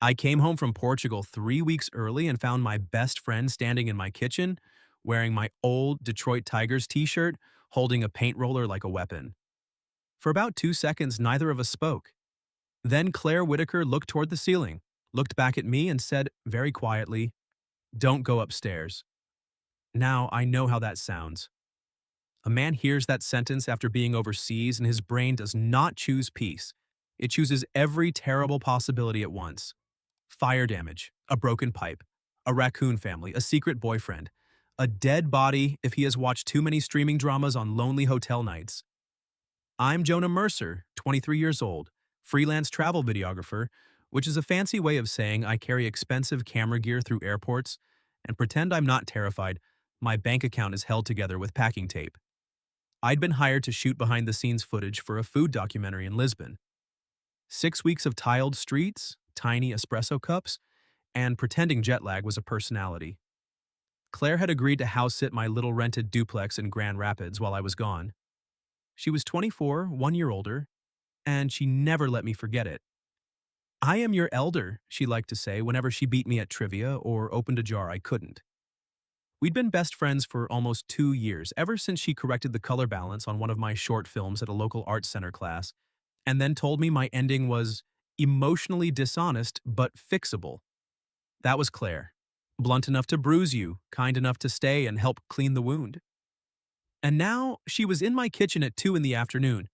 I came home from Portugal 3 weeks early and found my best friend standing in my kitchen, wearing my old Detroit Tigers t-shirt, holding a paint roller like a weapon. For about 2 seconds, neither of us spoke. Then Claire Whitaker looked toward the ceiling, looked back at me, and said very quietly, "Don't go upstairs." Now I know how that sounds. A man hears that sentence after being overseas, and his brain does not choose peace. It chooses every terrible possibility at once. Fire damage, a broken pipe, a raccoon family, a secret boyfriend, a dead body if he has watched too many streaming dramas on lonely hotel nights. I'm Jonah Mercer, 23 years old, freelance travel videographer, which is a fancy way of saying I carry expensive camera gear through airports and pretend I'm not terrified. My bank account is held together with packing tape. I'd been hired to shoot behind the scenes footage for a food documentary in Lisbon. 6 weeks of tiled streets, tiny espresso cups, and pretending jet lag was a personality. Claire had agreed to house sit my little rented duplex in Grand Rapids while I was gone. She was 24, 1 year older, and she never let me forget it. "I am your elder," she liked to say whenever she beat me at trivia or opened a jar I couldn't. We'd been best friends for almost 2 years, ever since she corrected the color balance on one of my short films at a local arts center class, and then told me my ending was emotionally dishonest but fixable. That was Claire. Blunt enough to bruise you, kind enough to stay and help clean the wound. And now she was in my kitchen at 2 in the afternoon,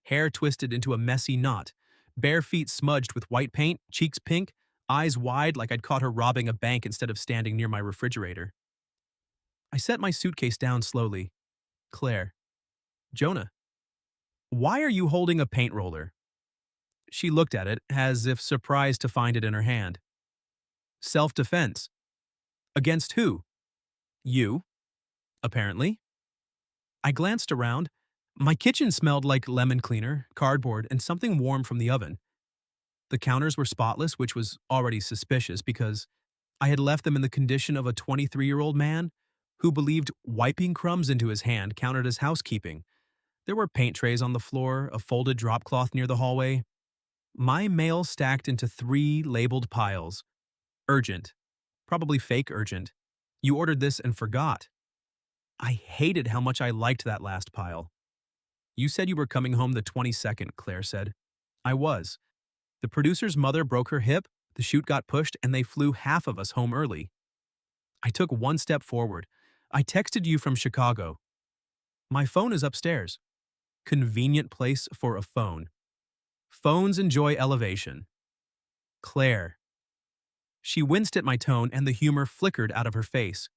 hair twisted into a messy knot, bare feet smudged with white paint, cheeks pink, eyes wide like I'd caught her robbing a bank instead of standing near my refrigerator. I set my suitcase down slowly. "Claire." "Jonah." "Why are you holding a paint roller?" She looked at it, as if surprised to find it in her hand. "Self-defense." "Against who?" "You, apparently." I glanced around. My kitchen smelled like lemon cleaner, cardboard, and something warm from the oven. The counters were spotless, which was already suspicious because I had left them in the condition of a 23-year-old man who believed wiping crumbs into his hand counted as housekeeping. There were paint trays on the floor, a folded drop cloth near the hallway. My mail stacked into 3 labeled piles. Urgent. Probably fake urgent. You ordered this and forgot. I hated how much I liked that last pile. "You said you were coming home the 22nd, Claire said. I was. The producer's mother broke her hip, the shoot got pushed, and they flew half of us home early. I took one step forward. I texted you from Chicago. My phone is upstairs. Convenient place for a phone. Phones enjoy elevation. Claire." She winced at my tone and the humor flickered out of her face.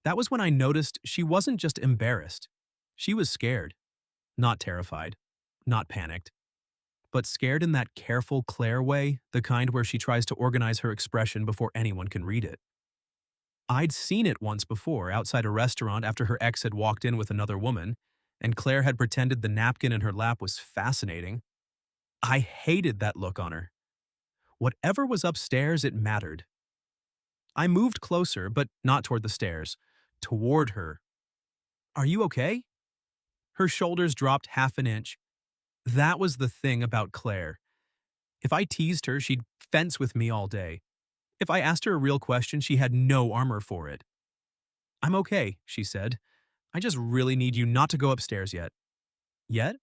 That was when I noticed she wasn't just embarrassed. She was scared. Not terrified. Not panicked. But scared in that careful Claire way, the kind where she tries to organize her expression before anyone can read it. I'd seen it once before outside a restaurant after her ex had walked in with another woman, and Claire had pretended the napkin in her lap was fascinating. I hated that look on her. Whatever was upstairs, it mattered. I moved closer, but not toward the stairs. Toward her. "Are you okay?" Her shoulders dropped half an inch. That was the thing about Claire. If I teased her, she'd fence with me all day. If I asked her a real question, she had no armor for it. "I'm okay," she said. "I just really need you not to go upstairs yet." "Yet?"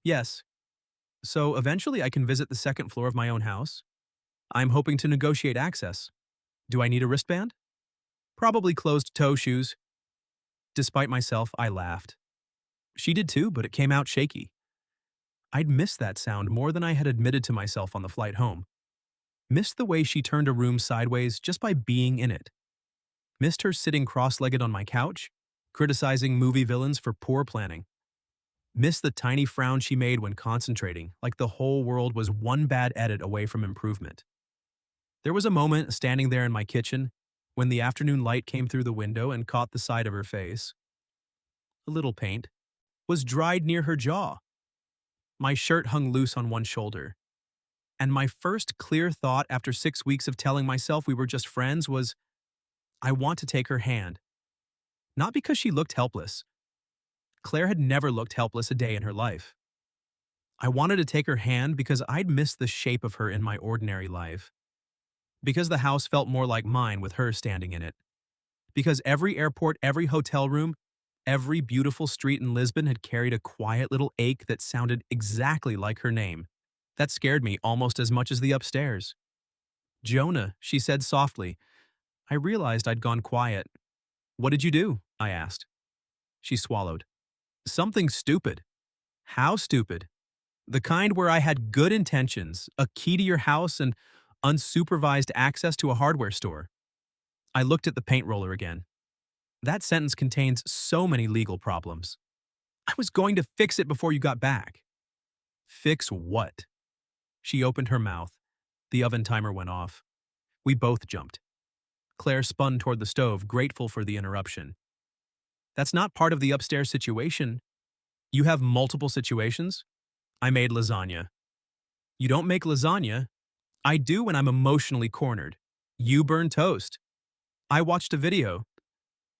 "Yes. So eventually I can visit the second floor of my own house. I'm hoping to negotiate access. Do I need a wristband?" "Probably closed-toe shoes." Despite myself, I laughed. She did too, but it came out shaky. I'd missed that sound more than I had admitted to myself on the flight home. Missed the way she turned a room sideways just by being in it. Missed her sitting cross-legged on my couch, criticizing movie villains for poor planning. Missed the tiny frown she made when concentrating, like the whole world was one bad edit away from improvement. There was a moment standing there in my kitchen when the afternoon light came through the window and caught the side of her face. A little paint was dried near her jaw. My shirt hung loose on one shoulder. And my first clear thought after 6 weeks of telling myself we were just friends was, I want to take her hand. Not because she looked helpless. Claire had never looked helpless a day in her life. I wanted to take her hand because I'd missed the shape of her in my ordinary life. Because the house felt more like mine with her standing in it. Because every airport, every hotel room, every beautiful street in Lisbon had carried a quiet little ache that sounded exactly like her name. That scared me almost as much as the upstairs. Jonah, she said softly. I realized I'd gone quiet. What did you do? I asked. She swallowed. Something stupid. How stupid? The kind where I had good intentions, a key to your house, and unsupervised access to a hardware store. I looked at the paint roller again. That sentence contains so many legal problems. I was going to fix it before you got back. Fix what? She opened her mouth. The oven timer went off. We both jumped. Claire spun toward the stove, grateful for the interruption. That's not part of the upstairs situation. You have multiple situations? I made lasagna. You don't make lasagna? I do when I'm emotionally cornered. You burn toast. I watched a video.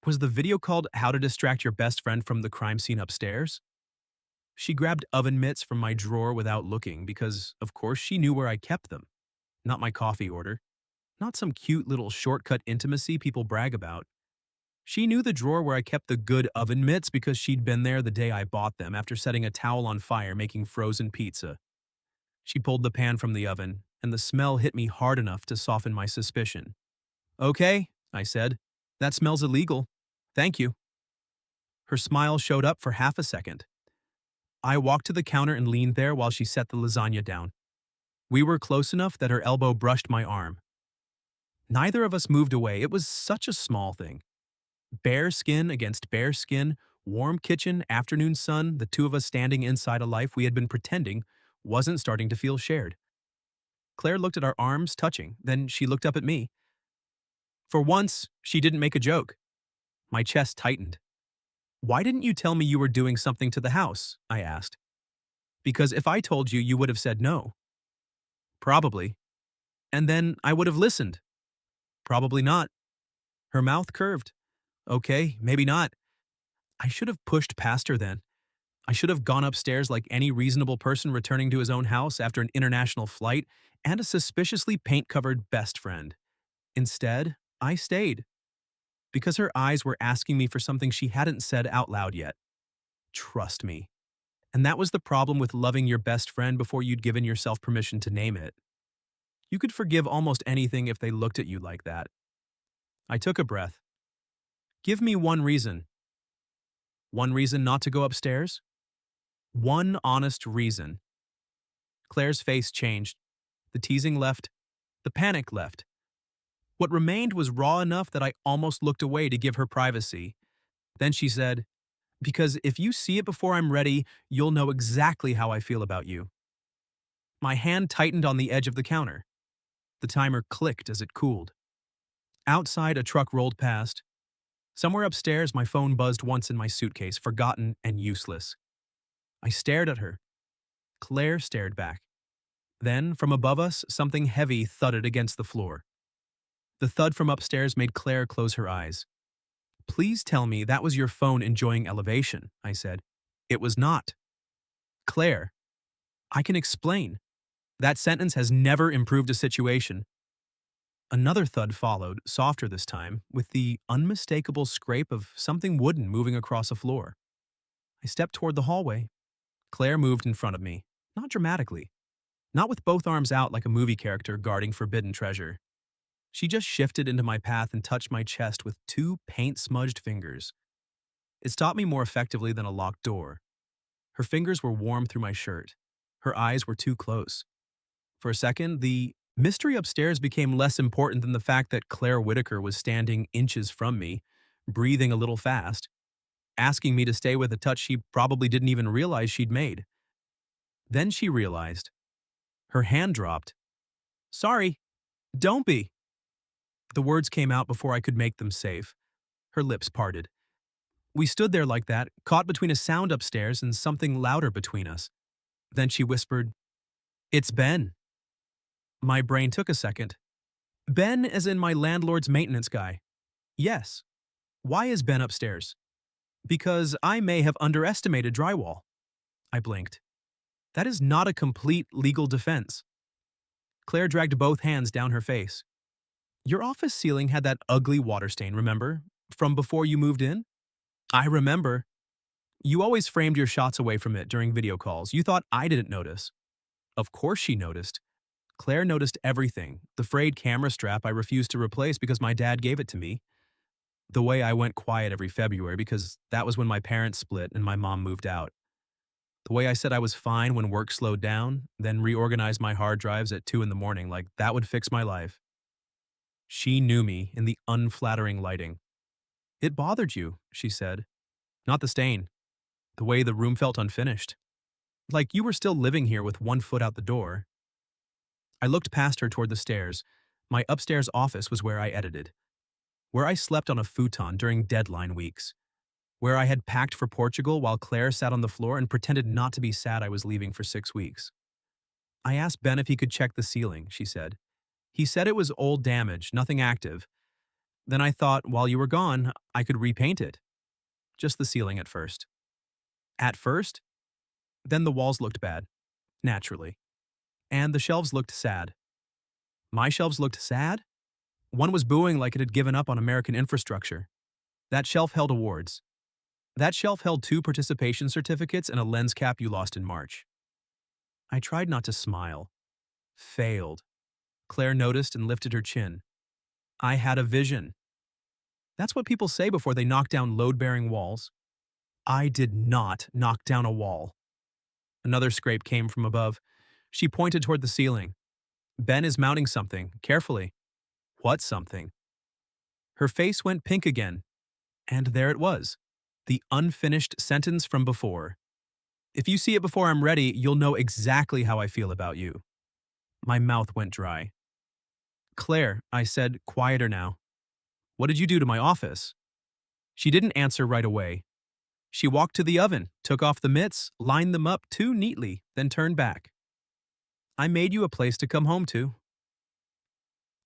Was the video called How to Distract Your Best Friend from the Crime Scene Upstairs? She grabbed oven mitts from my drawer without looking because, of course, she knew where I kept them. Not my coffee order. Not some cute little shortcut intimacy people brag about. She knew the drawer where I kept the good oven mitts because she'd been there the day I bought them after setting a towel on fire making frozen pizza. She pulled the pan from the oven, and the smell hit me hard enough to soften my suspicion. Okay, I said. That smells illegal. Thank you. Her smile showed up for half a second. I walked to the counter and leaned there while she set the lasagna down. We were close enough that her elbow brushed my arm. Neither of us moved away. It was such a small thing. Bare skin against bare skin, warm kitchen, afternoon sun, the two of us standing inside a life we had been pretending wasn't starting to feel shared. Claire looked at our arms touching, then she looked up at me. For once, she didn't make a joke. My chest tightened. Why didn't you tell me you were doing something to the house? I asked. Because if I told you, you would have said no. Probably. And then I would have listened. Probably not. Her mouth curved. Okay, maybe not. I should have pushed past her then. I should have gone upstairs like any reasonable person returning to his own house after an international flight and a suspiciously paint-covered best friend. Instead, I stayed. Because her eyes were asking me for something she hadn't said out loud yet. Trust me. And that was the problem with loving your best friend before you'd given yourself permission to name it. You could forgive almost anything if they looked at you like that. I took a breath. Give me one reason. One reason not to go upstairs? One honest reason. Claire's face changed. The teasing left. The panic left. What remained was raw enough that I almost looked away to give her privacy. Then she said, because if you see it before I'm ready, you'll know exactly how I feel about you. My hand tightened on the edge of the counter. The timer clicked as it cooled. Outside, a truck rolled past. Somewhere upstairs, my phone buzzed once in my suitcase, forgotten and useless. I stared at her. Claire stared back. Then, from above us, something heavy thudded against the floor. The thud from upstairs made Claire close her eyes. Please tell me that was your phone enjoying elevation, I said. It was not. Claire, I can explain. That sentence has never improved a situation. Another thud followed, softer this time, with the unmistakable scrape of something wooden moving across a floor. I stepped toward the hallway. Claire moved in front of me, not dramatically, not with both arms out like a movie character guarding forbidden treasure. She just shifted into my path and touched my chest with two paint-smudged fingers. It stopped me more effectively than a locked door. Her fingers were warm through my shirt. Her eyes were too close. For a second, the mystery upstairs became less important than the fact that Claire Whitaker was standing inches from me, breathing a little fast, asking me to stay with a touch she probably didn't even realize she'd made. Then she realized. Her hand dropped. Sorry, don't be. The words came out before I could make them safe. Her lips parted. We stood there like that, caught between a sound upstairs and something louder between us. Then she whispered, It's Ben. My brain took a second. Ben as in my landlord's maintenance guy. Yes. Why is Ben upstairs? Because I may have underestimated drywall. I blinked. That is not a complete legal defense. Claire dragged both hands down her face. Your office ceiling had that ugly water stain, remember? From before you moved in? I remember. You always framed your shots away from it during video calls. You thought I didn't notice. Of course she noticed. Claire noticed everything. The frayed camera strap I refused to replace because my dad gave it to me. The way I went quiet every February because that was when my parents split and my mom moved out. The way I said I was fine when work slowed down, then reorganized my hard drives at 2 in the morning like that would fix my life. She knew me in the unflattering lighting. It bothered you, she said. Not the stain. The way the room felt unfinished. Like you were still living here with one foot out the door. I looked past her toward the stairs. My upstairs office was where I edited. Where I slept on a futon during deadline weeks. Where I had packed for Portugal while Claire sat on the floor and pretended not to be sad I was leaving for 6 weeks. I asked Ben if he could check the ceiling, she said. He said it was old damage, nothing active. Then I thought, while you were gone, I could repaint it. Just the ceiling at first. At first? Then the walls looked bad, naturally. And the shelves looked sad. My shelves looked sad? One was booing like it had given up on American infrastructure. That shelf held awards. That shelf held 2 participation certificates and a lens cap you lost in March. I tried not to smile. Failed. Claire noticed and lifted her chin. I had a vision. That's what people say before they knock down load-bearing walls. I did not knock down a wall. Another scrape came from above. She pointed toward the ceiling. Ben is mounting something, carefully. What something? Her face went pink again. And there it was. The unfinished sentence from before. If you see it before I'm ready, you'll know exactly how I feel about you. My mouth went dry. Claire, I said, quieter now. What did you do to my office? She didn't answer right away. She walked to the oven, took off the mitts, lined them up too neatly, then turned back. I made you a place to come home to.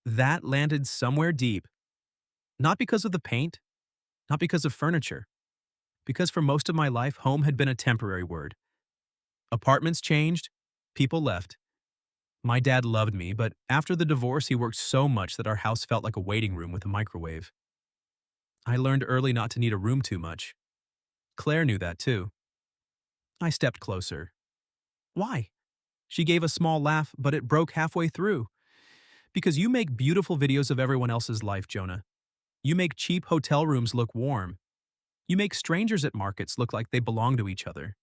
That landed somewhere deep. Not because of the paint, not because of furniture, because for most of my life, home had been a temporary word. Apartments changed, people left. My dad loved me, but after the divorce, he worked so much that our house felt like a waiting room with a microwave. I learned early not to need a room too much. Claire knew that too. I stepped closer. Why? She gave a small laugh, but it broke halfway through. Because you make beautiful videos of everyone else's life, Jonah. You make cheap hotel rooms look warm. You make strangers at markets look like they belong to each other.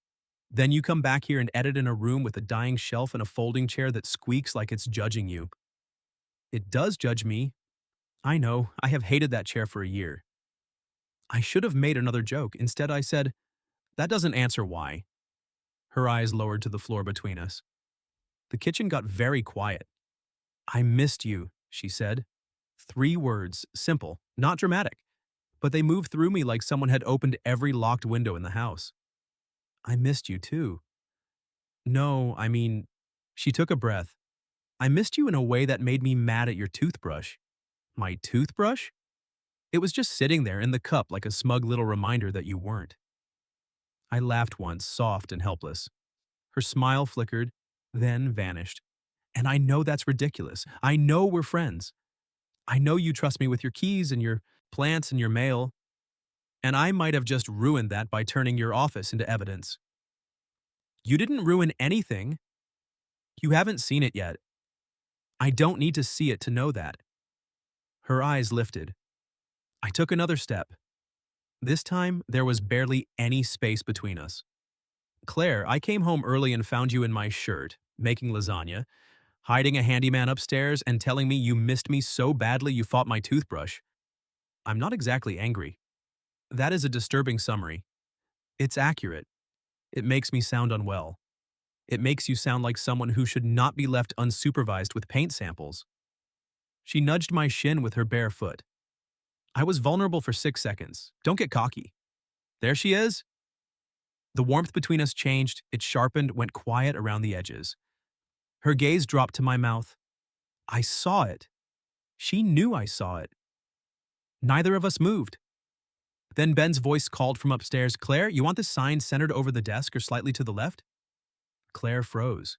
Then you come back here and edit in a room with a dying shelf and a folding chair that squeaks like it's judging you. It does judge me. I know, I have hated that chair for a year. I should have made another joke. Instead, I said, that doesn't answer why. Her eyes lowered to the floor between us. The kitchen got very quiet. I missed you, she said. 3 words, simple, not dramatic, but they moved through me like someone had opened every locked window in the house. I missed you too. No, I mean, she took a breath. I missed you in a way that made me mad at your toothbrush. My toothbrush? It was just sitting there in the cup like a smug little reminder that you weren't. I laughed once, soft and helpless. Her smile flickered, then vanished. And I know that's ridiculous. I know we're friends. I know you trust me with your keys and your plants and your mail. And I might have just ruined that by turning your office into evidence. You didn't ruin anything. You haven't seen it yet. I don't need to see it to know that. Her eyes lifted. I took another step. This time, there was barely any space between us. Claire, I came home early and found you in my shirt, making lasagna, hiding a handyman upstairs and telling me you missed me so badly you fought my toothbrush. I'm not exactly angry. That is a disturbing summary. It's accurate. It makes me sound unwell. It makes you sound like someone who should not be left unsupervised with paint samples. She nudged my shin with her bare foot. I was vulnerable for 6 seconds. Don't get cocky. There she is. The warmth between us changed. It sharpened, went quiet around the edges. Her gaze dropped to my mouth. I saw it. She knew I saw it. Neither of us moved. Then Ben's voice called from upstairs, Claire, you want the sign centered over the desk or slightly to the left? Claire froze.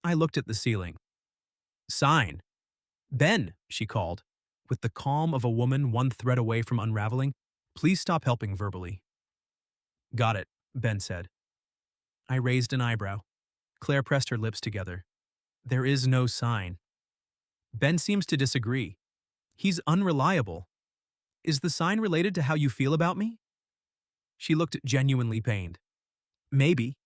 I looked at the ceiling. Sign. Ben, she called. with the calm of a woman one thread away from unraveling. Please stop helping verbally. Got it, Ben said. I raised an eyebrow. Claire pressed her lips together. There is no sign. Ben seems to disagree. He's unreliable. Is the sign related to how you feel about me? She looked genuinely pained. Maybe.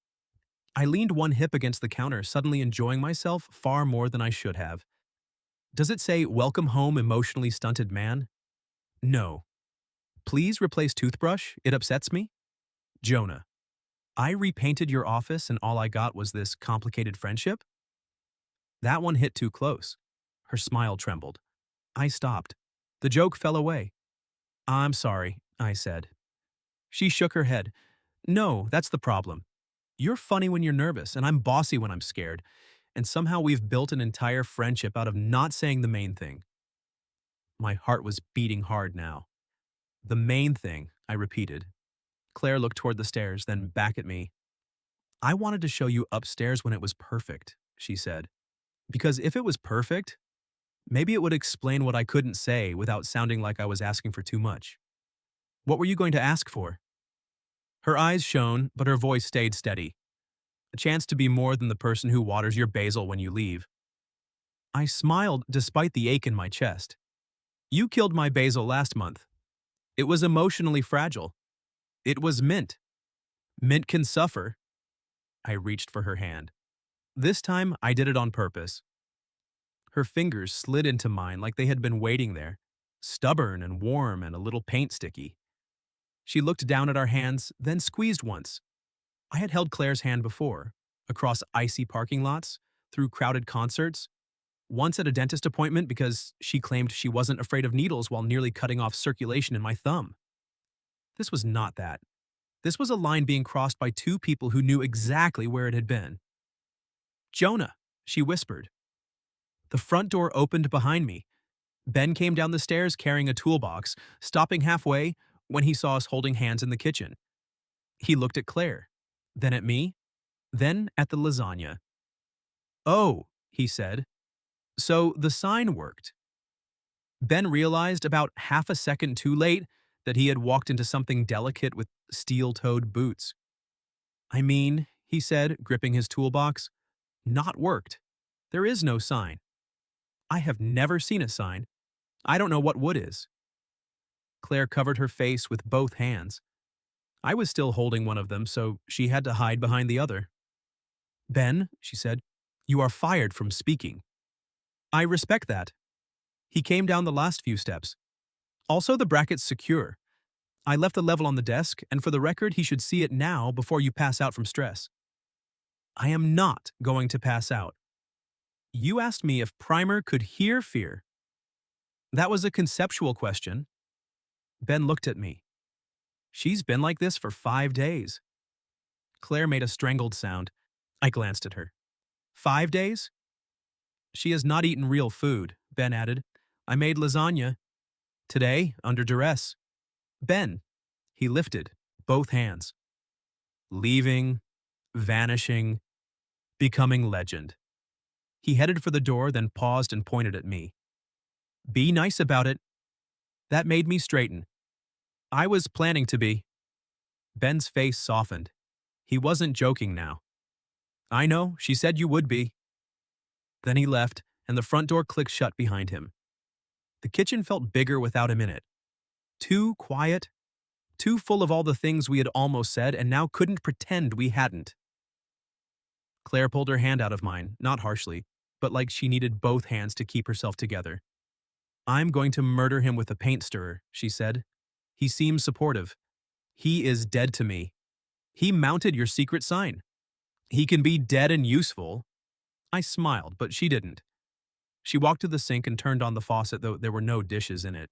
I leaned one hip against the counter, suddenly enjoying myself far more than I should have. Does it say, "Welcome home, emotionally stunted man"? No. Please replace toothbrush, it upsets me? Jonah. I repainted your office and all I got was this complicated friendship? That one hit too close. Her smile trembled. I stopped. The joke fell away. I'm sorry, I said. She shook her head. No, that's the problem. You're funny when you're nervous, and I'm bossy when I'm scared. And somehow we've built an entire friendship out of not saying the main thing. My heart was beating hard now. The main thing, I repeated. Claire looked toward the stairs, then back at me. I wanted to show you upstairs when it was perfect, she said. Because if it was perfect, maybe it would explain what I couldn't say without sounding like I was asking for too much. What were you going to ask for? Her eyes shone, but her voice stayed steady. A chance to be more than the person who waters your basil when you leave. I smiled despite the ache in my chest. You killed my basil last month. It was emotionally fragile. It was mint. Mint can suffer. I reached for her hand. This time, I did it on purpose. Her fingers slid into mine like they had been waiting there, stubborn and warm and a little paint sticky. She looked down at our hands, then squeezed once. I had held Claire's hand before, across icy parking lots, through crowded concerts, once at a dentist appointment because she claimed she wasn't afraid of needles while nearly cutting off circulation in my thumb. This was not that. This was a line being crossed by two people who knew exactly where it had been. Jonah, she whispered. The front door opened behind me. Ben came down the stairs carrying a toolbox, stopping halfway when he saw us holding hands in the kitchen. He looked at Claire, then at me, then at the lasagna. Oh, he said. So the sign worked. Ben realized about half a second too late that he had walked into something delicate with steel-toed boots. I mean, he said, gripping his toolbox, not worked. There is no sign. I have never seen a sign. I don't know what wood is. Claire covered her face with both hands. I was still holding one of them, so she had to hide behind the other. Ben, she said, you are fired from speaking. I respect that. He came down the last few steps. Also, the bracket's secure. I left the level on the desk, and for the record, he should see it now before you pass out from stress. I am not going to pass out. You asked me if Primer could hear fear. That was a conceptual question. Ben looked at me. She's been like this for 5 days. Claire made a strangled sound. I glanced at her. 5 days? She has not eaten real food, Ben added. I made lasagna. Today, under duress. Ben. He lifted, both hands. Leaving, vanishing, becoming legend. He headed for the door, then paused and pointed at me. Be nice about it. That made me straighten. I was planning to be. Ben's face softened. He wasn't joking now. I know, she said you would be. Then he left, and the front door clicked shut behind him. The kitchen felt bigger without him in it. Too quiet, too full of all the things we had almost said and now couldn't pretend we hadn't. Claire pulled her hand out of mine, not harshly, but like she needed both hands to keep herself together. I'm going to murder him with a paint stirrer, she said. He seems supportive. He is dead to me. He mounted your secret sign. He can be dead and useful. I smiled, but she didn't. She walked to the sink and turned on the faucet, though there were no dishes in it.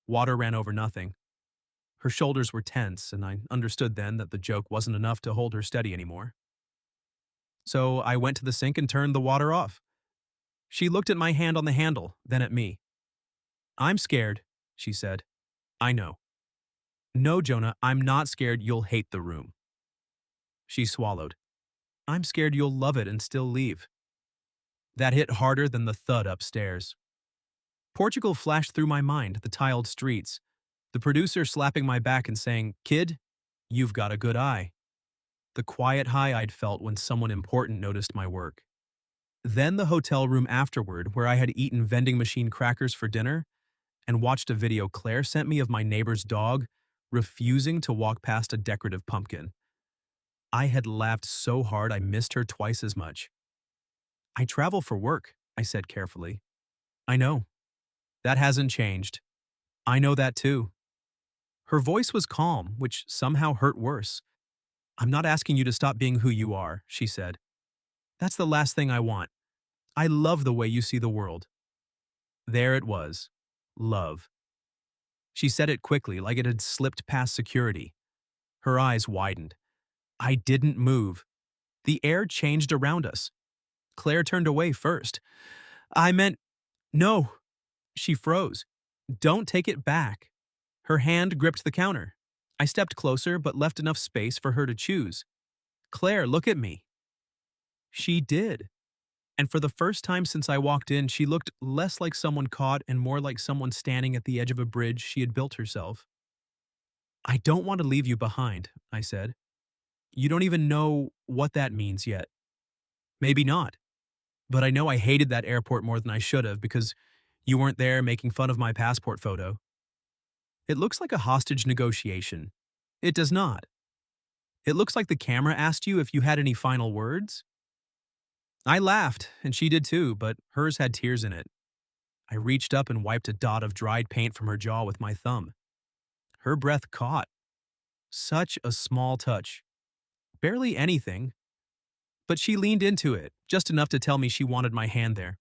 Water ran over nothing. Her shoulders were tense, and I understood then that the joke wasn't enough to hold her steady anymore. So I went to the sink and turned the water off. She looked at my hand on the handle, then at me. I'm scared, she said. I know. No, Jonah, I'm not scared you'll hate the room. She swallowed. I'm scared you'll love it and still leave. That hit harder than the thud upstairs. Portugal flashed through my mind, the tiled streets, the producer slapping my back and saying, "Kid, you've got a good eye." The quiet high I'd felt when someone important noticed my work. Then the hotel room afterward, where I had eaten vending machine crackers for dinner and watched a video Claire sent me of my neighbor's dog refusing to walk past a decorative pumpkin. I had laughed so hard I missed her twice as much. "I travel for work," I said carefully. "I know. That hasn't changed. I know that too." Her voice was calm, which somehow hurt worse. "I'm not asking you to stop being who you are," she said. "That's the last thing I want. I love the way you see the world." There it was. Love. She said it quickly, like it had slipped past security. Her eyes widened. I didn't move. The air changed around us. Claire turned away first. "I meant, no." She froze. "Don't take it back." Her hand gripped the counter. I stepped closer, but left enough space for her to choose. "Claire, look at me." She did. And for the first time since I walked in, she looked less like someone caught and more like someone standing at the edge of a bridge she had built herself. "I don't want to leave you behind," I said. "You don't even know what that means yet." "Maybe not. But I know I hated that airport more than I should have because you weren't there making fun of my passport photo." "It looks like a hostage negotiation." "It does not. It looks like the camera asked you if you had any final words." I laughed, and she did too, but hers had tears in it. I reached up and wiped a dot of dried paint from her jaw with my thumb. Her breath caught. Such a small touch. Barely anything. But she leaned into it, just enough to tell me she wanted my hand there.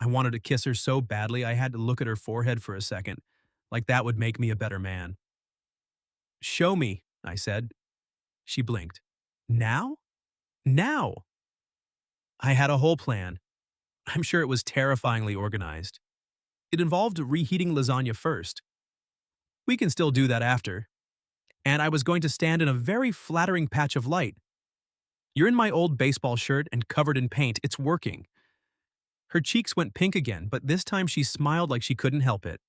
I wanted to kiss her so badly I had to look at her forehead for a second, like that would make me a better man. "Show me," I said. She blinked. "Now? Now?" I had a whole plan. I'm sure it was terrifyingly organized. It involved reheating lasagna first. We can still do that after. And I was going to stand in a very flattering patch of light. "You're in my old baseball shirt and covered in paint. It's working." Her cheeks went pink again, but this time she smiled like she couldn't help it.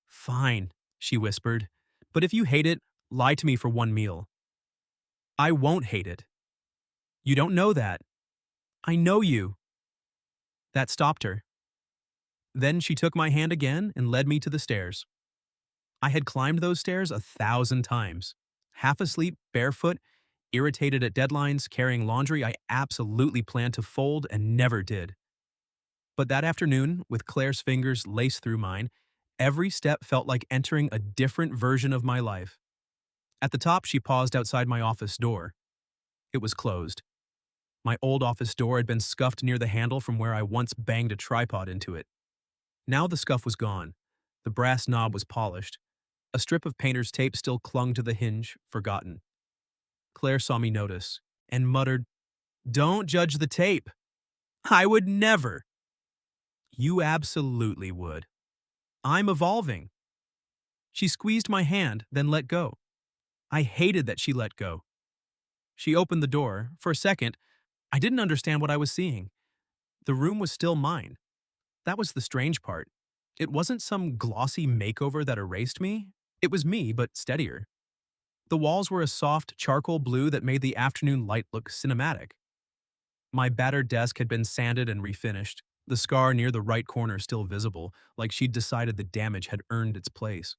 "Fine," she whispered. "But if you hate it, lie to me for one meal." "I won't hate it." "You don't know that." "I know you." That stopped her. Then she took my hand again and led me to the stairs. I had climbed those stairs 1,000 times. Half asleep, barefoot, irritated at deadlines, carrying laundry I absolutely planned to fold and never did. But that afternoon, with Claire's fingers laced through mine, every step felt like entering a different version of my life. At the top, she paused outside my office door. It was closed. My old office door had been scuffed near the handle from where I once banged a tripod into it. Now the scuff was gone. The brass knob was polished. A strip of painter's tape still clung to the hinge, forgotten. Claire saw me notice and muttered, "Don't judge the tape." "I would never." "You absolutely would. I'm evolving." She squeezed my hand, then let go. I hated that she let go. She opened the door. For a second, I didn't understand what I was seeing. The room was still mine. That was the strange part. It wasn't some glossy makeover that erased me. It was me, but steadier. The walls were a soft charcoal blue that made the afternoon light look cinematic. My battered desk had been sanded and refinished, the scar near the right corner still visible, like she'd decided the damage had earned its place.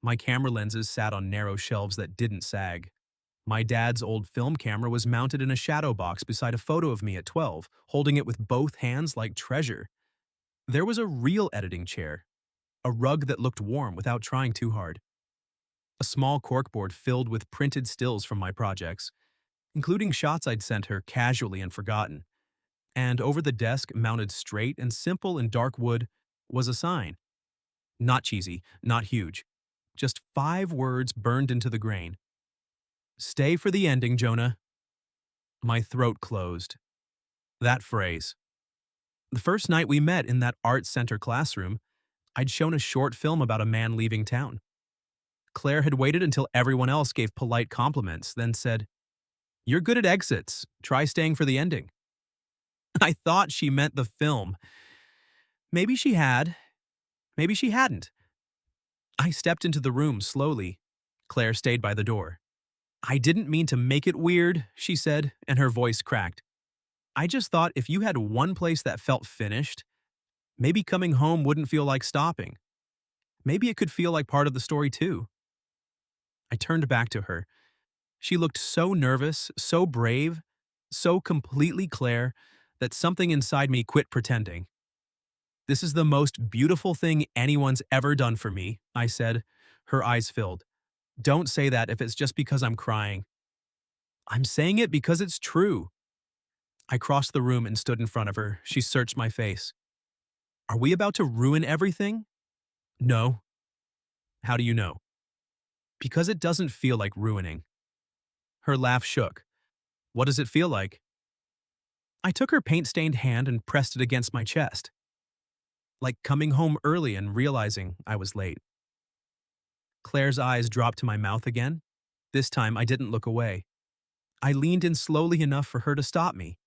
My camera lenses sat on narrow shelves that didn't sag. My dad's old film camera was mounted in a shadow box beside a photo of me at 12, holding it with both hands like treasure. There was a real editing chair, a rug that looked warm without trying too hard, a small corkboard filled with printed stills from my projects, including shots I'd sent her casually and forgotten. And over the desk, mounted straight and simple in dark wood, was a sign. Not cheesy, not huge. Just 5 words burned into the grain. "Stay for the ending, Jonah." My throat closed. That phrase. The first night we met in that art center classroom, I'd shown a short film about a man leaving town. Claire had waited until everyone else gave polite compliments, then said, "You're good at exits. Try staying for the ending." I thought she meant the film. Maybe she had, Maybe she hadn't. I stepped into the room slowly. Claire stayed by the door. I didn't mean to make it weird, she said, and her voice cracked. I just thought if you had one place that felt finished, maybe coming home wouldn't feel like stopping. Maybe it could feel like part of the story too. I turned back to her. She looked so nervous, so brave, so completely Claire that something inside me quit pretending. This is the most beautiful thing anyone's ever done for me, I said, her eyes filled. Don't say that if it's just because I'm crying. I'm saying it because it's true. I crossed the room and stood in front of her. She searched my face. Are we about to ruin everything? No. How do you know? Because it doesn't feel like ruining. Her laugh shook. What does it feel like? I took her paint-stained hand and pressed it against my chest. Like coming home early and realizing I was late. Claire's eyes dropped to my mouth again. This time I didn't look away. I leaned in slowly enough for her to stop me.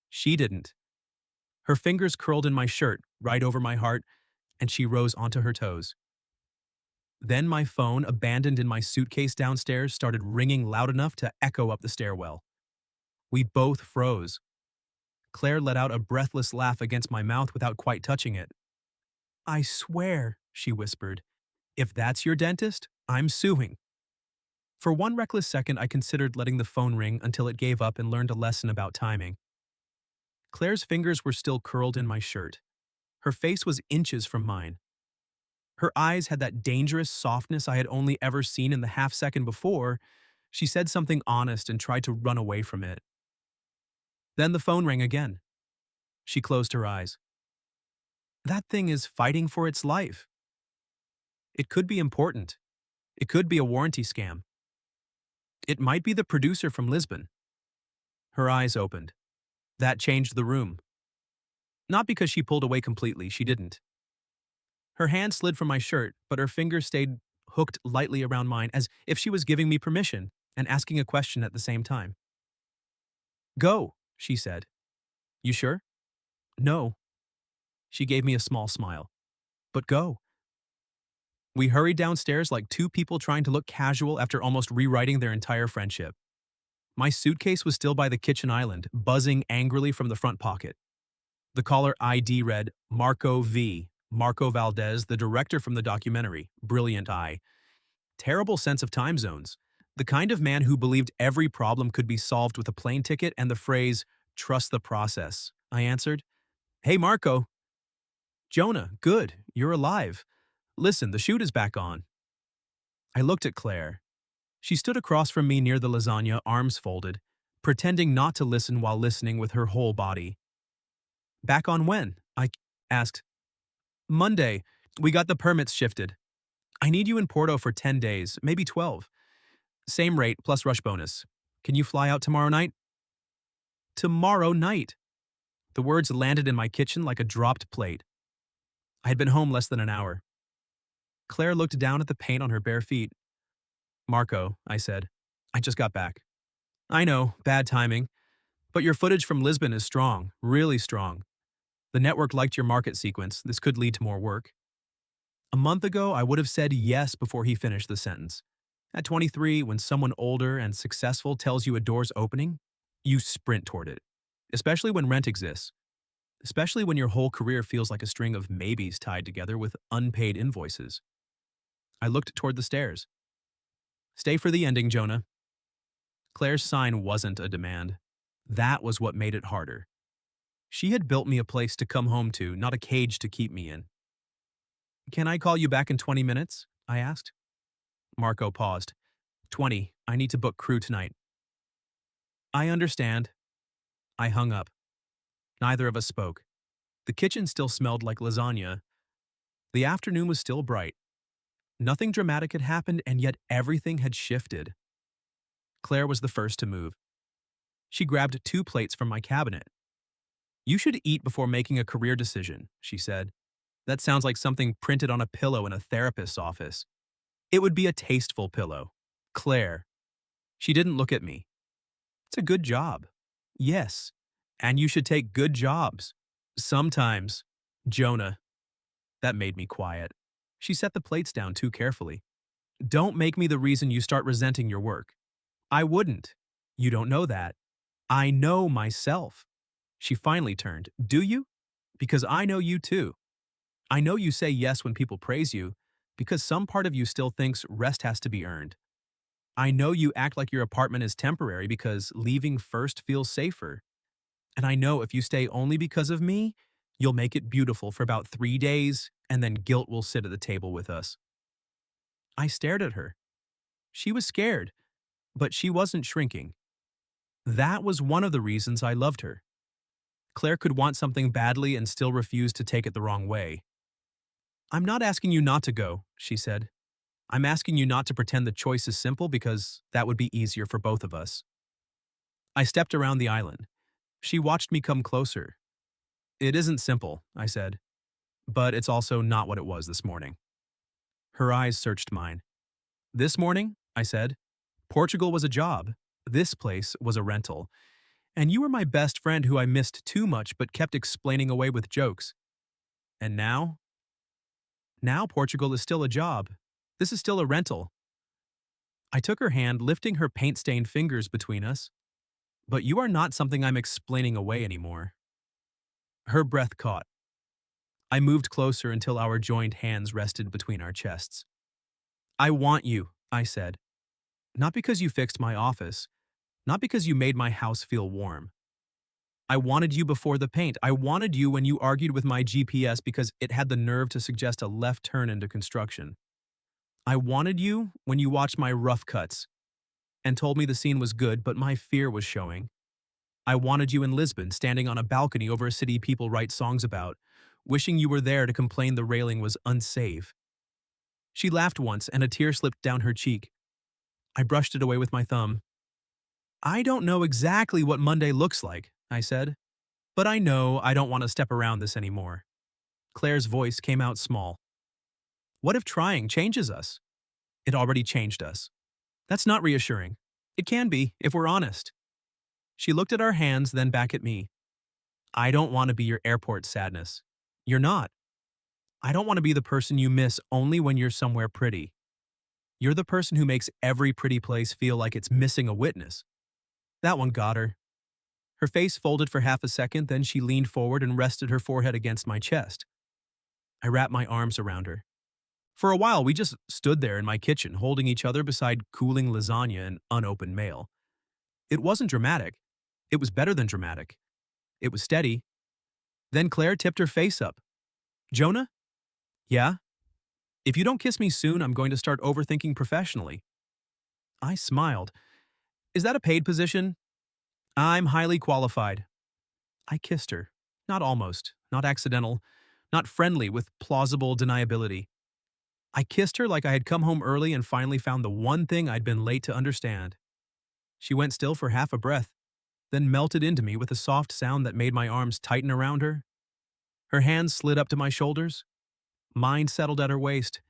She didn't. Her fingers curled in my shirt, right over my heart, and she rose onto her toes. Then my phone, abandoned in my suitcase downstairs, started ringing loud enough to echo up the stairwell. We both froze. Claire let out a breathless laugh against my mouth without quite touching it. I swear, she whispered, if that's your dentist, I'm suing. For one reckless second, I considered letting the phone ring until it gave up and learned a lesson about timing. Claire's fingers were still curled in my shirt. Her face was inches from mine. Her eyes had that dangerous softness I had only ever seen in the half-second before. She said something honest and tried to run away from it. Then the phone rang again. She closed her eyes. That thing is fighting for its life. It could be important. It could be a warranty scam. It might be the producer from Lisbon. Her eyes opened. That changed the room. Not because she pulled away completely, she didn't. Her hand slid from my shirt, but her fingers stayed hooked lightly around mine as if she was giving me permission and asking a question at the same time. Go, she said. You sure? No. She gave me a small smile. But go. We hurried downstairs like two people trying to look casual after almost rewriting their entire friendship. My suitcase was still by the kitchen island, buzzing angrily from the front pocket. The caller ID read Marco V. Marco Valdez, the director from the documentary, brilliant eye. Terrible sense of time zones. The kind of man who believed every problem could be solved with a plane ticket and the phrase, trust the process. I answered. Hey, Marco. Jonah, good. You're alive. Listen, the shoot is back on. I looked at Claire. She stood across from me near the lasagna, arms folded, pretending not to listen while listening with her whole body. Back on when? I asked. Monday. We got the permits shifted. I need you in Porto for 10 days, maybe 12. Same rate plus rush bonus. Can you fly out tomorrow night? Tomorrow night. The words landed in my kitchen like a dropped plate. I had been home less than an hour. Claire looked down at the paint on her bare feet. Marco, I said, I just got back. I know, bad timing. But your footage from Lisbon is strong, really strong. The network liked your market sequence. This could lead to more work. A month ago, I would have said yes before he finished the sentence. At 23, when someone older and successful tells you a door's opening, you sprint toward it. Especially when rent exists. Especially when your whole career feels like a string of maybes tied together with unpaid invoices. I looked toward the stairs. Stay for the ending, Jonah. Claire's sign wasn't a demand. That was what made it harder. She had built me a place to come home to, not a cage to keep me in. Can I call you back in 20 minutes? I asked. Marco paused. 20. I need to book crew tonight. I understand. I hung up. Neither of us spoke. The kitchen still smelled like lasagna. The afternoon was still bright. Nothing dramatic had happened, and yet everything had shifted. Claire was the first to move. She grabbed 2 plates from my cabinet. You should eat before making a career decision, she said. That sounds like something printed on a pillow in a therapist's office. It would be a tasteful pillow. Claire. She didn't look at me. It's a good job. Yes. And you should take good jobs. Sometimes. Jonah. That made me quiet. She set the plates down too carefully. Don't make me the reason you start resenting your work. I wouldn't. You don't know that. I know myself. She finally turned. Do you? Because I know you too. I know you say yes when people praise you, because some part of you still thinks rest has to be earned. I know you act like your apartment is temporary because leaving first feels safer. And I know if you stay only because of me, you'll make it beautiful for about 3 days, and then guilt will sit at the table with us. I stared at her. She was scared, but she wasn't shrinking. That was one of the reasons I loved her. Claire could want something badly and still refuse to take it the wrong way. I'm not asking you not to go, she said. I'm asking you not to pretend the choice is simple because that would be easier for both of us. I stepped around the island. She watched me come closer. It isn't simple, I said, but it's also not what it was this morning. Her eyes searched mine. This morning, I said, Portugal was a job. This place was a rental. And you were my best friend who I missed too much but kept explaining away with jokes. And now? Now Portugal is still a job. This is still a rental. I took her hand, lifting her paint-stained fingers between us. But you are not something I'm explaining away anymore. Her breath caught. I moved closer until our joined hands rested between our chests. I want you, I said. Not because you fixed my office. Not because you made my house feel warm. I wanted you before the paint. I wanted you when you argued with my GPS because it had the nerve to suggest a left turn into construction. I wanted you when you watched my rough cuts and told me the scene was good, but my fear was showing. I wanted you in Lisbon, standing on a balcony over a city people write songs about, wishing you were there to complain the railing was unsafe. She laughed once, and a tear slipped down her cheek. I brushed it away with my thumb. I don't know exactly what Monday looks like, I said, but I know I don't want to step around this anymore. Claire's voice came out small. What if trying changes us? It already changed us. That's not reassuring. It can be, if we're honest. She looked at our hands, then back at me. I don't want to be your airport sadness. You're not. I don't want to be the person you miss only when you're somewhere pretty. You're the person who makes every pretty place feel like it's missing a witness. That one got her. Her face folded for half a second, then she leaned forward and rested her forehead against my chest. I wrapped my arms around her. For a while, we just stood there in my kitchen, holding each other beside cooling lasagna and unopened mail. It wasn't dramatic. It was better than dramatic. It was steady. Then Claire tipped her face up. Jonah? Yeah? If you don't kiss me soon, I'm going to start overthinking professionally. I smiled. Is that a paid position? I'm highly qualified. I kissed her. Not almost, not accidental, not friendly with plausible deniability. I kissed her like I had come home early and finally found the one thing I'd been late to understand. She went still for half a breath, then melted into me with a soft sound that made my arms tighten around her. Her hands slid up to my shoulders. Mine settled at her waist.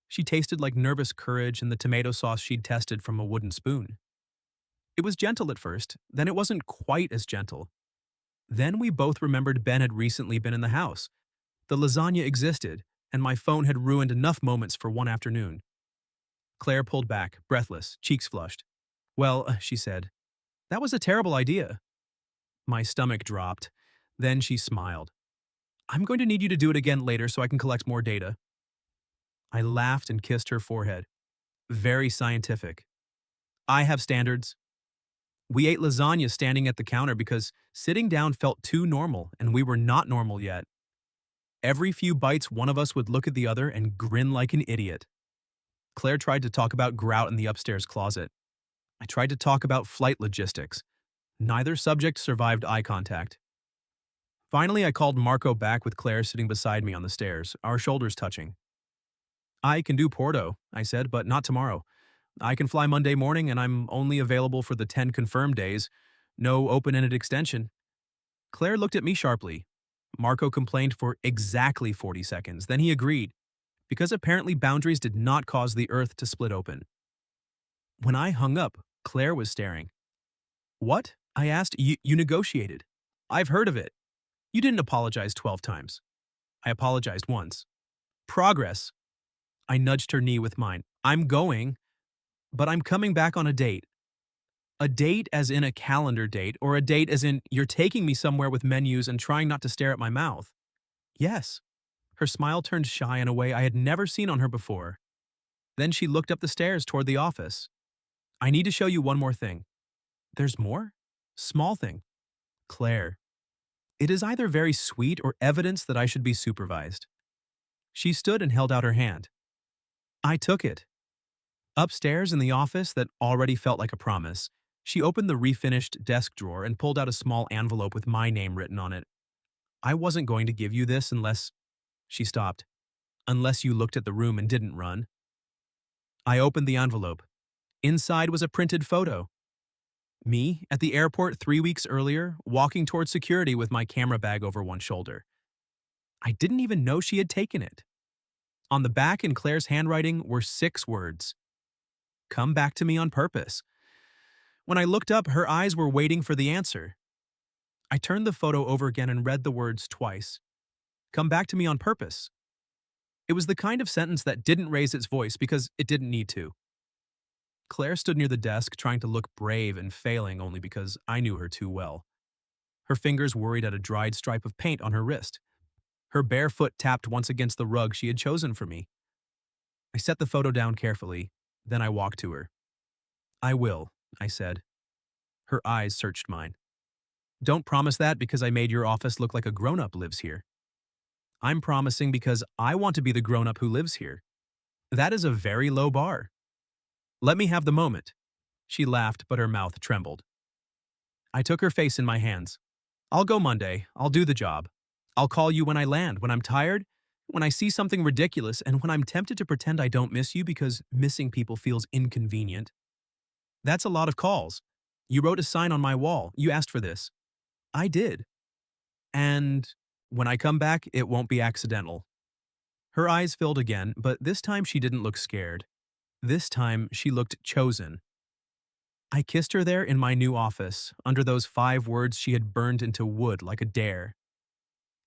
She tasted like nervous courage and the tomato sauce she'd tested from a wooden spoon. It was gentle at first, then it wasn't quite as gentle. Then we both remembered Ben had recently been in the house. The lasagna existed, and my phone had ruined enough moments for one afternoon. Claire pulled back, breathless, cheeks flushed. Well, she said, that was a terrible idea. My stomach dropped. Then she smiled. I'm going to need you to do it again later so I can collect more data. I laughed and kissed her forehead. Very scientific. I have standards. We ate lasagna standing at the counter because sitting down felt too normal, and we were not normal yet. Every few bites, one of us would look at the other and grin like an idiot. Claire tried to talk about grout in the upstairs closet. I tried to talk about flight logistics. Neither subject survived eye contact. Finally, I called Marco back with Claire sitting beside me on the stairs, our shoulders touching. I can do Porto, I said, but not tomorrow. I can fly Monday morning and I'm only available for the 10 confirmed days. No open-ended extension. Claire looked at me sharply. Marco complained for exactly 40 seconds. Then he agreed, because apparently boundaries did not cause the earth to split open. When I hung up, Claire was staring. What? I asked. You negotiated. I've heard of it. You didn't apologize 12 times. I apologized once. Progress. I nudged her knee with mine. I'm going, but I'm coming back on a date. A date as in a calendar date, or a date as in you're taking me somewhere with menus and trying not to stare at my mouth. Yes. Her smile turned shy in a way I had never seen on her before. Then she looked up the stairs toward the office. I need to show you one more thing. There's more? Small thing. Claire. It is either very sweet or evidence that I should be supervised. She stood and held out her hand. I took it. Upstairs in the office that already felt like a promise, she opened the refinished desk drawer and pulled out a small envelope with my name written on it. I wasn't going to give you this unless… She stopped. Unless you looked at the room and didn't run. I opened the envelope. Inside was a printed photo. Me, at the airport 3 weeks earlier, walking toward security with my camera bag over one shoulder. I didn't even know she had taken it. On the back in Claire's handwriting were 6 words. Come back to me on purpose. When I looked up, her eyes were waiting for the answer. I turned the photo over again and read the words twice. Come back to me on purpose. It was the kind of sentence that didn't raise its voice because it didn't need to. Claire stood near the desk trying to look brave and failing only because I knew her too well. Her fingers worried at a dried stripe of paint on her wrist. Her bare foot tapped once against the rug she had chosen for me. I set the photo down carefully, then I walked to her. I will, I said. Her eyes searched mine. Don't promise that because I made your office look like a grown-up lives here. I'm promising because I want to be the grown-up who lives here. That is a very low bar. Let me have the moment. She laughed, but her mouth trembled. I took her face in my hands. I'll go Monday. I'll do the job. I'll call you when I land, when I'm tired, when I see something ridiculous, and when I'm tempted to pretend I don't miss you because missing people feels inconvenient. That's a lot of calls. You wrote a sign on my wall. You asked for this. I did. And when I come back, it won't be accidental. Her eyes filled again, but this time she didn't look scared. This time she looked chosen. I kissed her there in my new office, under those 5 words she had burned into wood like a dare.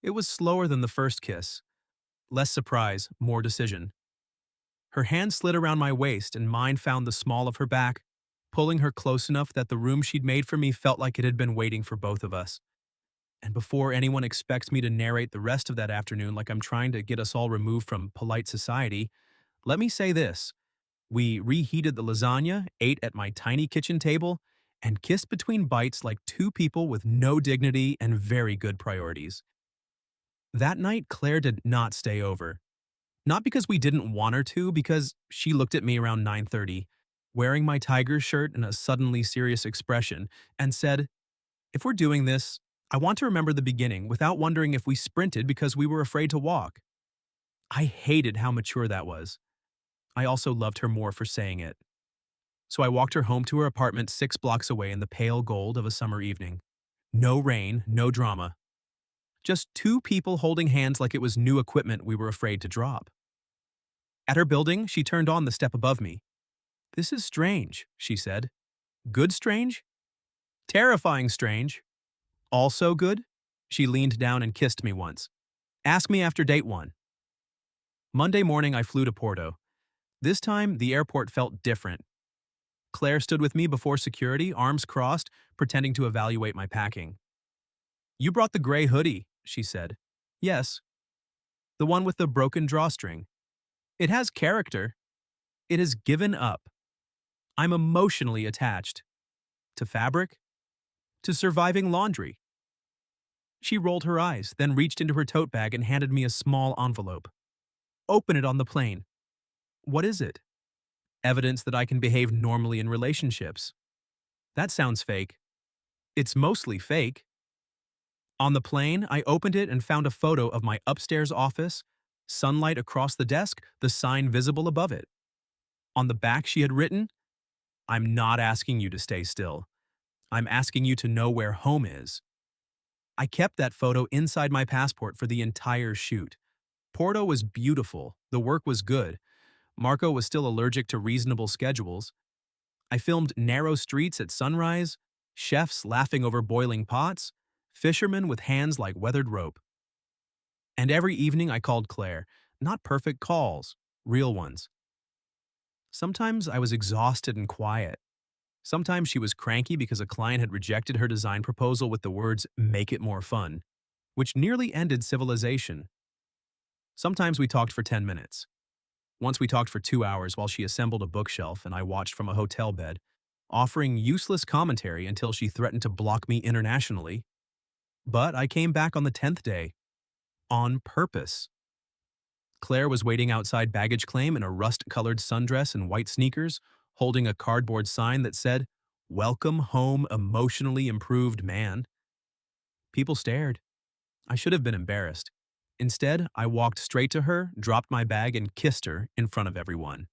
It was slower than the first kiss. Less surprise, more decision. Her hand slid around my waist and mine found the small of her back, pulling her close enough that the room she'd made for me felt like it had been waiting for both of us. And before anyone expects me to narrate the rest of that afternoon like I'm trying to get us all removed from polite society, let me say this. We reheated the lasagna, ate at my tiny kitchen table, and kissed between bites like 2 people with no dignity and very good priorities. That night, Claire did not stay over. Not because we didn't want her to, because she looked at me around 9:30, wearing my Tigers shirt and a suddenly serious expression, and said, if we're doing this, I want to remember the beginning without wondering if we sprinted because we were afraid to walk. I hated how mature that was. I also loved her more for saying it. So I walked her home to her apartment 6 blocks away in the pale gold of a summer evening. No rain, no drama. Just 2 people holding hands like it was new equipment we were afraid to drop. At her building, she turned on the step above me. This is strange, she said. Good strange? Terrifying strange. Also good? She leaned down and kissed me once. Ask me after date 1. Monday morning, I flew to Porto. This time, the airport felt different. Claire stood with me before security, arms crossed, pretending to evaluate my packing. You brought the gray hoodie, she said. Yes. The one with the broken drawstring. It has character. It has given up. I'm emotionally attached. To fabric? To surviving laundry. She rolled her eyes, then reached into her tote bag and handed me a small envelope. Open it on the plane. What is it? Evidence that I can behave normally in relationships. That sounds fake. It's mostly fake. On the plane, I opened it and found a photo of my upstairs office, sunlight across the desk, the sign visible above it. On the back she had written, I'm not asking you to stay still. I'm asking you to know where home is. I kept that photo inside my passport for the entire shoot. Porto was beautiful. The work was good. Marco was still allergic to reasonable schedules. I filmed narrow streets at sunrise, chefs laughing over boiling pots, fishermen with hands like weathered rope. And every evening I called Claire, not perfect calls, real ones. Sometimes I was exhausted and quiet. Sometimes she was cranky because a client had rejected her design proposal with the words, "make it more fun," which nearly ended civilization. Sometimes we talked for 10 minutes. Once we talked for 2 hours while she assembled a bookshelf and I watched from a hotel bed, offering useless commentary until she threatened to block me internationally. But I came back on the 10th day, on purpose. Claire was waiting outside baggage claim in a rust-colored sundress and white sneakers, holding a cardboard sign that said, "Welcome home, emotionally improved man." People stared. I should have been embarrassed. Instead, I walked straight to her, dropped my bag, and kissed her in front of everyone.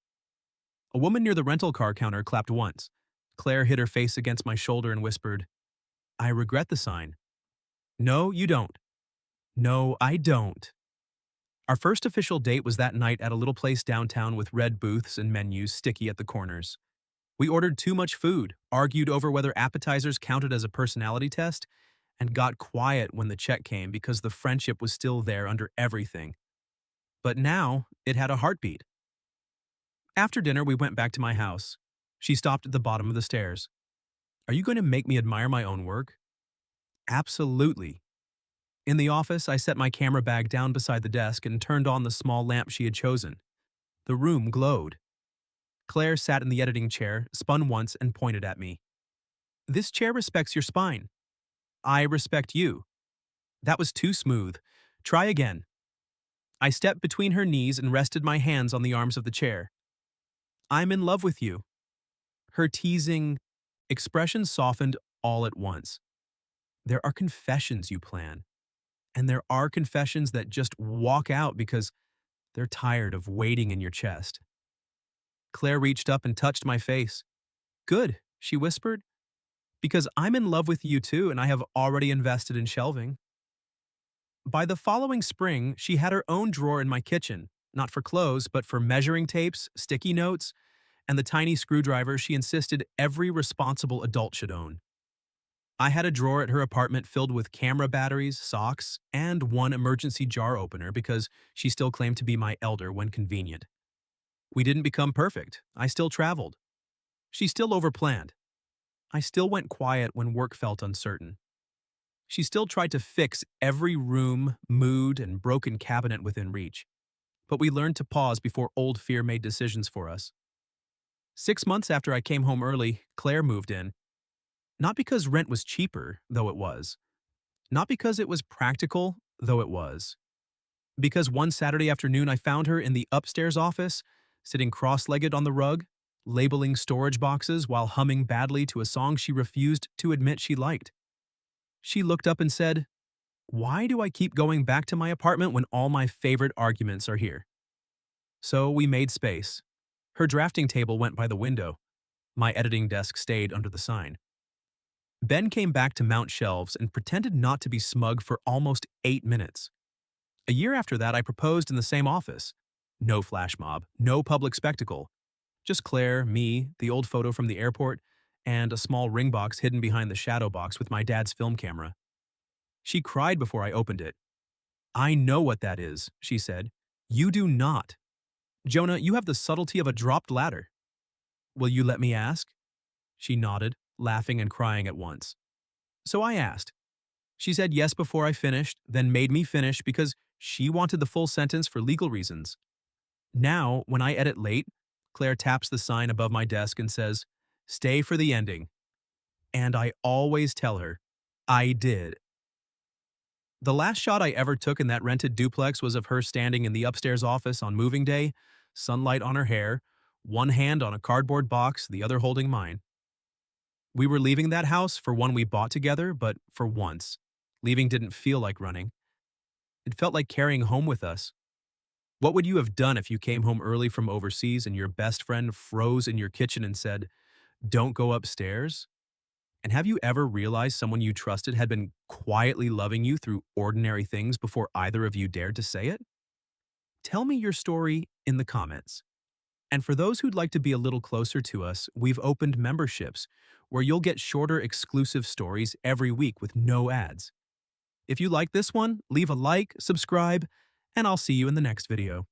A woman near the rental car counter clapped once. Claire hid her face against my shoulder and whispered, "I regret the sign." "No, you don't." "No, I don't." Our first official date was that night at a little place downtown with red booths and menus sticky at the corners. We ordered too much food, argued over whether appetizers counted as a personality test, and got quiet when the check came because the friendship was still there under everything. But now, it had a heartbeat. After dinner, we went back to my house. She stopped at the bottom of the stairs. "Are you going to make me admire my own work?" "Absolutely." In the office, I set my camera bag down beside the desk and turned on the small lamp she had chosen. The room glowed. Claire sat in the editing chair, spun once, and pointed at me. "This chair respects your spine. I respect you." That was too smooth. "Try again." I stepped between her knees and rested my hands on the arms of the chair. "I'm in love with you." Her teasing expression softened all at once. There are confessions you plan, and there are confessions that just walk out because they're tired of waiting in your chest. Claire reached up and touched my face. "Good," she whispered, "because I'm in love with you too, and I have already invested in shelving." By the following spring, she had her own drawer in my kitchen, not for clothes, but for measuring tapes, sticky notes, and the tiny screwdriver she insisted every responsible adult should own. I had a drawer at her apartment filled with camera batteries, socks, and one emergency jar opener because she still claimed to be my elder when convenient. We didn't become perfect. I still traveled. She still overplanned. I still went quiet when work felt uncertain. She still tried to fix every room, mood, and broken cabinet within reach. But we learned to pause before old fear made decisions for us. 6 months after I came home early, Claire moved in. Not because rent was cheaper, though it was. Not because it was practical, though it was. Because one Saturday afternoon I found her in the upstairs office, sitting cross-legged on the rug, labeling storage boxes while humming badly to a song she refused to admit she liked. She looked up and said, "Why do I keep going back to my apartment when all my favorite arguments are here?" So we made space. Her drafting table went by the window. My editing desk stayed under the sign. Ben came back to mount shelves and pretended not to be smug for almost 8 minutes. A year after that, I proposed in the same office. No flash mob, no public spectacle. Just Claire, me, the old photo from the airport, and a small ring box hidden behind the shadow box with my dad's film camera. She cried before I opened it. "I know what that is," she said. "You do not. Jonah, you have the subtlety of a dropped ladder." "Will you let me ask?" She nodded, laughing and crying at once. So I asked. She said yes before I finished, then made me finish because she wanted the full sentence for legal reasons. Now, when I edit late, Claire taps the sign above my desk and says, "Stay for the ending." And I always tell her, I did. The last shot I ever took in that rented duplex was of her standing in the upstairs office on moving day, sunlight on her hair, one hand on a cardboard box, the other holding mine. We were leaving that house for one we bought together, but for once, leaving didn't feel like running. It felt like carrying home with us. What would you have done if you came home early from overseas and your best friend froze in your kitchen and said, "Don't go upstairs"? And have you ever realized someone you trusted had been quietly loving you through ordinary things before either of you dared to say it? Tell me your story in the comments. And for those who'd like to be a little closer to us, we've opened memberships where you'll get shorter exclusive stories every week with no ads. If you like this one, leave a like, subscribe, and I'll see you in the next video.